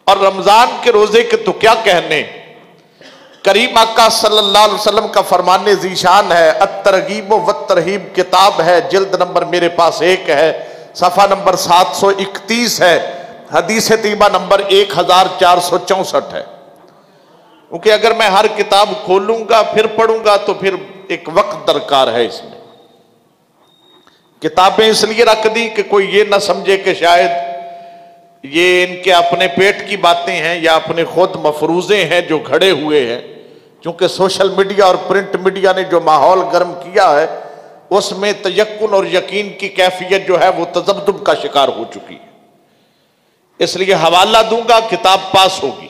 اور رمضان کے روزے کے تو کیا کہنے، کریم آقا صلی اللہ علیہ وسلم کا فرمان ذیشان ہے، الترغیب والترہیب کتاب ہے، جلد نمبر میرے پاس 1 ہے، صفحہ نمبر 731 ہے، حدیث طیبہ نمبر 1464 ہے۔ کیونکہ اگر میں ہر کتاب کھولوں گا پھر پڑھوں گا تو پھر ایک وقت درکار ہے۔ اس میں کتابیں اس لیے رکھ دی کہ کوئی یہ نہ سمجھے کہ شاید یہ ان کے اپنے پیٹ کی باتیں ہیں یا اپنے خود مفروضے ہیں جو گھڑے ہوئے ہیں، چونکہ سوشل میڈیا اور پرنٹ میڈیا نے جو ماحول گرم کیا ہے اس میں تیقن اور یقین کی کیفیت جو ہے وہ تذبذب کا شکار ہو چکی ہے۔ اس لیے حوالہ دوں گا کتاب پاس ہوگی،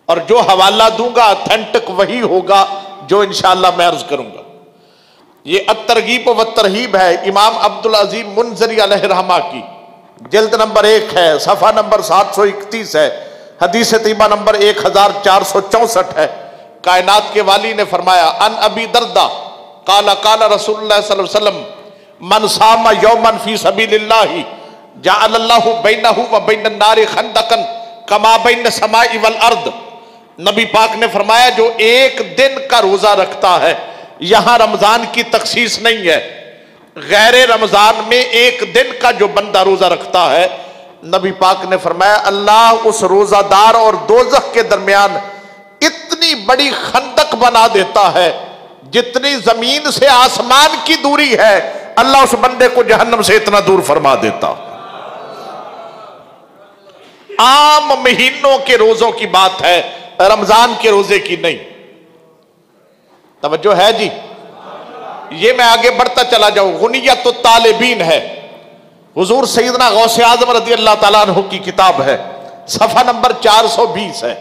اور جو حوالہ دوں گا اتھینٹک وہی ہوگا جو انشاءاللہ میں عرض کروں گا۔ یہ الترغیب والترہیب ہے، امام عبدالعظیم منذری علیہ رحمہ کی، جلد نمبر 1 ہے، صفحہ نمبر 731 ہے، حدیث طیبہ نمبر 1464 ہے۔ کائنات کے والی نے فرمایا، ان ابی دردہ قال قال رسول اللہ صلی اللہ علیہ وسلم من صام یوما فی سبیل اللہ جعل اللہ بینہ و بین النار خندقا کما بین السماء والارض۔ نبی پاک نے فرمایا جو ایک دن کا روزہ رکھتا ہے، یہاں رمضان کی تخصیص نہیں ہے، غیر رمضان میں ایک دن کا جو بندہ روزہ رکھتا ہے، نبی پاک نے فرمایا اللہ اس روزہ دار اور دوزخ کے درمیان اتنی بڑی خندق بنا دیتا ہے جتنی زمین سے آسمان کی دوری ہے، اللہ اس بندے کو جہنم سے اتنا دور فرما دیتا۔ عام مہینوں کے روزوں کی بات ہے، رمضان کے روزے کی نہیں۔ توجہ ہے جی؟ یہ میں آگے بڑھتا چلا جاؤں، غنیت الطالبین ہے، حضور سیدنا غوث اعظم رضی اللہ تعالیٰ عنہ کی کتاب ہے، صفحہ نمبر 420 ہے۔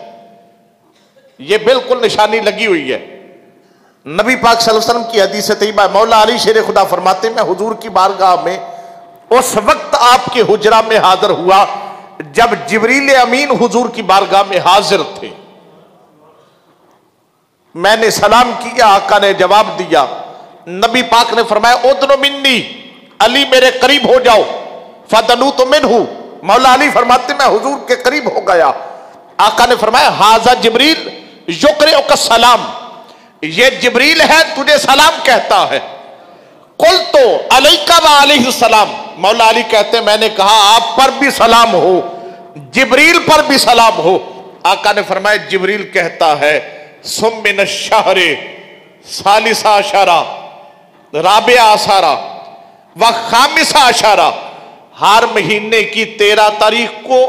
یہ بالکل نشانی لگی ہوئی ہے، نبی پاک صلی اللہ علیہ وسلم کی حدیث طیبہ۔ مولا علی شیر خدا فرماتے میں حضور کی بارگاہ میں اس وقت آپ کے حجرہ میں حاضر ہوا جب جبریل امین حضور کی بارگاہ میں حاضر تھے۔ میں نے سلام کیا، آقا نے جواب دیا، نبی پاک نے فرمایا ادنو منی، علی میرے قریب ہو جاؤ، فدنوت منہ، مولا علی فرماتے میں حضور کے قریب ہو گیا، آقا نے فرمایا ھذا جبریل یقرئک السلام، یہ جبریل ہے تجھے سلام کہتا ہے۔ قلت علیک وعلیہ السلام، مولا علی کہتے ہیں میں نے کہا آپ پر بھی سلام ہو، جبریل پر بھی سلام ہو۔ آقا نے فرمایا جبریل کہتا ہے سم من الشہر ثالث عشرہ رابع عشرہ و خامس عشرہ، ہر مہینے کی 13 تاریخ کو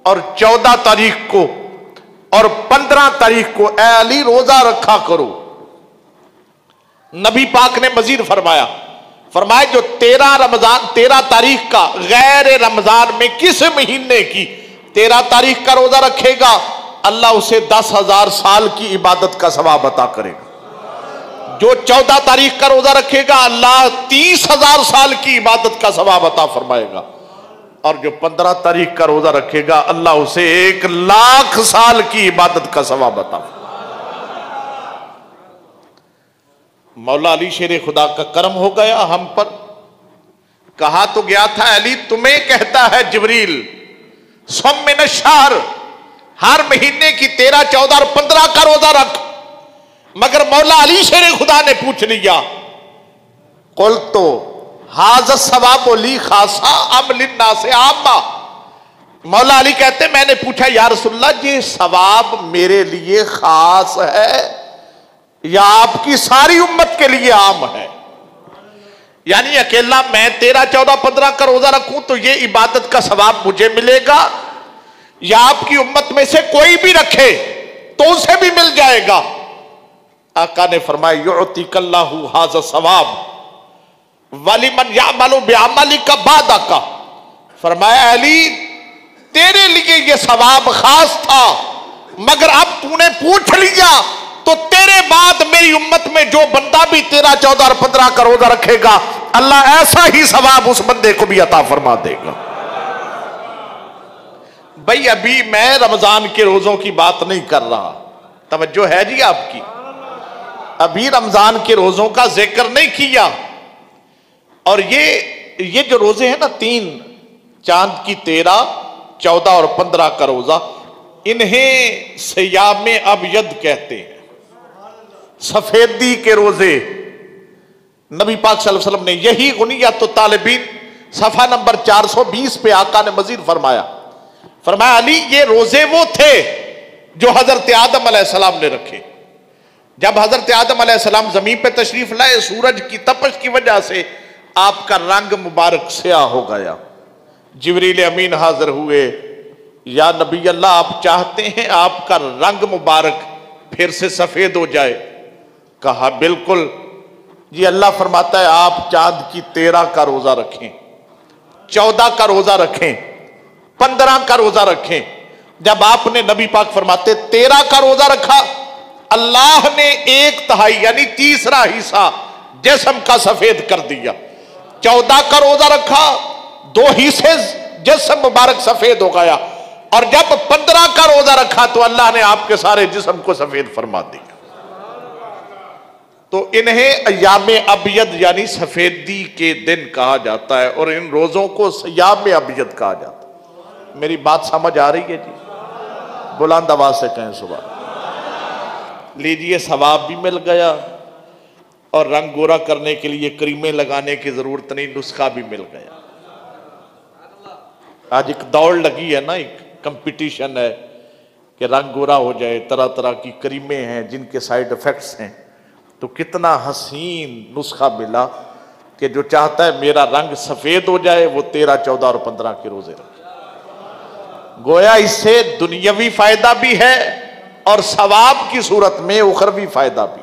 اور 14 تاریخ کو اور 15 تاریخ کو اے علی روزہ رکھا کرو۔ نبی پاک نے مزید فرمایا جو 13 تاریخ کا غیر رمضان میں کس مہینے کی 13 تاریخ کا روزہ رکھے گا اللہ اسے 10,000 سال کی عبادت کا ثواب عطا کرے گا، جو 14 تاریخ کا روزہ رکھے گا اللہ 30,000 سال کی عبادت کا ثواب عطا فرمائے گا، اور جو 15 تاریخ کا روزہ رکھے گا اللہ اسے 1,00,000 سال کی عبادت کا ثواب عطا فرمائے گا۔ مولا علی شیر خدا کا کرم ہو گیا ہم پر، کہا تو گیا تھا علی تمہیں کہتا ہے جبریل صم من الشہر، ہر مہینے کی 13، 14 اور 15 کا روزہ رکھ، مگر مولا علی شیر خدا نے پوچھ لیا قلت ھذا الثواب لی خاصہ ام للناس عامہ، مولا علی کہتے میں نے پوچھا یا رسول اللہ یہ ثواب میرے لیے خاص ہے یا آپ کی ساری امت کے لیے عام ہے؟ یعنی اکیلا میں 13، 14، 15 کا روزہ رکھوں تو یہ عبادت کا ثواب مجھے ملے گا، یا آپ کی امت میں سے کوئی بھی رکھے تو اسے بھی مل جائے گا؟ آقا نے فرمایا یعطیک اللہ ھذا الثواب وَلِمَنْ يَعْمَلُ بِعَمَلِكَ بَعْدَكَ، فرمایا علی تیرے لیے یہ ثواب خاص تھا، مگر اب تو نے پوچھ لیا تو تیرے بعد میری امت میں جو بندہ بھی 13، 14 اور 15 کا روزہ رکھے گا اللہ ایسا ہی ثواب اس بندے کو بھی عطا فرما دے گا۔ بھئی ابھی میں رمضان کے روزوں کی بات نہیں کر رہا، توجہ ہے جی آپ کی، ابھی رمضان کے روزوں کا ذکر نہیں کیا، اور یہ جو روزے ہیں نا 3 چاند کی 13، 14 اور 15 کا روزہ، انہیں صیام ابید کہتے ہیں، سفیدی کے روزے۔ نبی پاک صلی اللہ علیہ وسلم نے یہی غنیت الطالبین صفحہ نمبر 420 پہ آقا نے مزید فرمایا علی یہ روزے وہ تھے جو حضرت آدم علیہ السلام نے رکھے۔ جب حضرت آدم علیہ السلام زمین پہ تشریف لائے، سورج کی تپش کی وجہ سے آپ کا رنگ مبارک سیاہ ہو گیا۔ جبریل امین حاضر ہوئے، یا نبی اللہ آپ چاہتے ہیں آپ کا رنگ مبارک پھر سے سفید ہو جائے؟ کہا بالکل جی۔ اللہ فرماتا ہے آپ چاند کی 13 کا روزہ رکھیں، 14 کا روزہ رکھیں، 15 کا روزہ رکھیں۔ جب آپ نے نبی پاک فرماتے 13 کا روزہ رکھا، اللہ نے 1/3 یعنی تیسرا حصہ جسم کا سفید کر دیا۔ 14 کا روزہ رکھا، 2 حصے جسم مبارک سفید ہو گیا، اور جب 15 کا روزہ رکھا تو اللہ نے آپ کے سارے جسم کو سفید فرما دیا۔ تو انہیں ایام ابید یعنی سفیدی کے دن کہا جاتا ہے، اور ان روزوں کو صیام ابید کہا جاتا ہے۔ میری بات سمجھ آ رہی ہے جی؟ بلند آواز سے کہیں سبحان اللہ۔ لیجئے ثواب بھی مل گیا، اور رنگ گورا کرنے کے لیے کریمیں لگانے کی ضرورت نہیں، نسخہ بھی مل گیا۔ آج ایک دوڑ لگی ہے نا، ایک کمپٹیشن ہے کہ رنگ گورا ہو جائے، طرح طرح کی کریمیں ہیں جن کے سائیڈ ایفیکٹس ہیں۔ تو کتنا حسین نسخہ ملا کہ جو چاہتا ہے میرا رنگ سفید ہو جائے وہ 13، 14 اور 15 کے روزے رکھے۔ گویا اس سے دنیاوی فائدہ بھی ہے اور ثواب کی صورت میں اخروی فائدہ بھی۔